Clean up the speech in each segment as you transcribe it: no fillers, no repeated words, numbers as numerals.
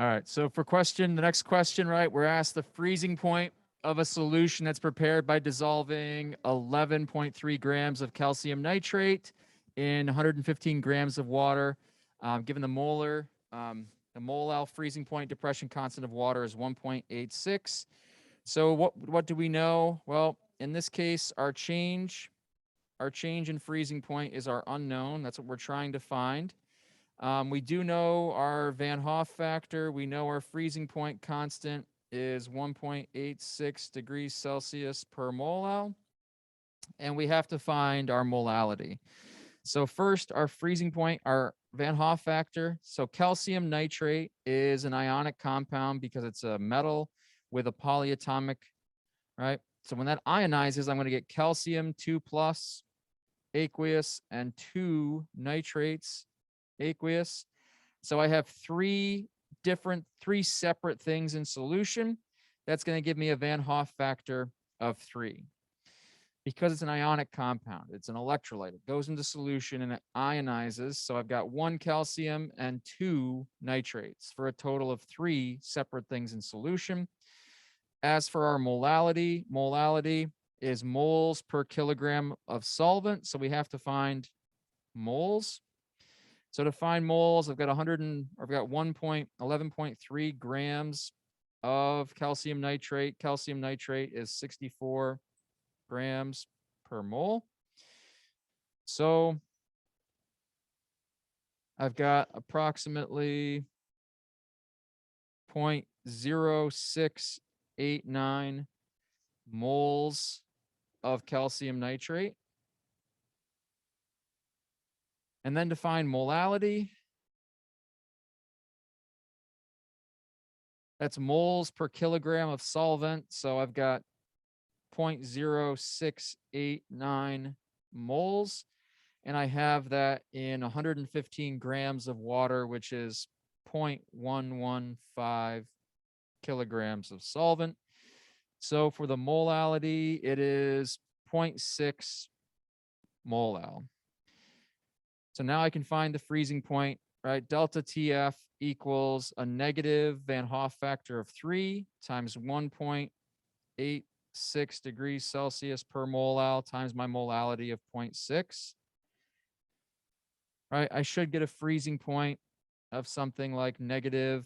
All right. So for the next question, right, we're asked the freezing point of a solution that's prepared by dissolving 11.3 grams of calcium nitrate in 115 grams of water. Given the molal freezing point depression constant of water is 1.86. So what do we know? Well, in this case, our change in freezing point is our unknown. That's what we're trying to find. We do know our Van Hoff factor. We know our freezing point constant is 1.86 degrees Celsius per molal. And we have to find our molality. So first, our freezing point, our Van Hoff factor. So calcium nitrate is an ionic compound because it's a metal with a polyatomic, right? So when that ionizes, I'm going to get calcium 2 plus aqueous and 2 nitrates aqueous. So I have three separate things in solution. That's going to give me a Van Hoff factor of 3. Because it's an ionic compound, it's an electrolyte. It goes into solution and it ionizes. So I've got 1 calcium and 2 nitrates for a total of 3 separate things in solution. As for our molality is moles per kilogram of solvent. So we have to find moles. So to find moles, I've got 1.11.3 grams of calcium nitrate. Calcium nitrate is 64 grams per mole. So I've got approximately 0.0689 moles of calcium nitrate. And then to find molality, that's moles per kilogram of solvent. So I've got 0.0689 moles. And I have that in 115 grams of water, which is 0.115 kilograms of solvent. So for the molality, it is 0.6 molal. So now I can find the freezing point, right? Delta TF equals a negative Van Hoff factor of 3 times 1.86 degrees Celsius per molal times my molality of 0.6. Right? I should get a freezing point of something like negative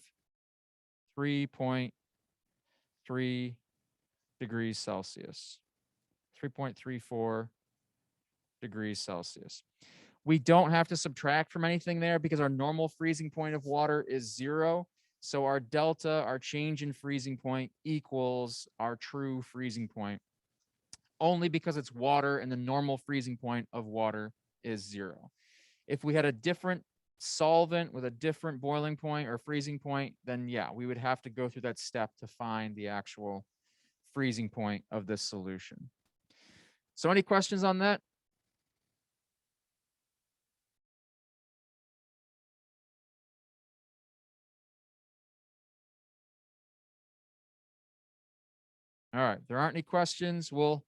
3.3 degrees Celsius, 3.34 degrees Celsius. We don't have to subtract from anything there because our normal freezing point of water is 0. So our delta, our change in freezing point, equals our true freezing point, only because it's water and the normal freezing point of water is 0. If we had a different solvent with a different boiling point or freezing point, then yeah, we would have to go through that step to find the actual freezing point of this solution. So any questions on that? All right, if there aren't any questions, we'll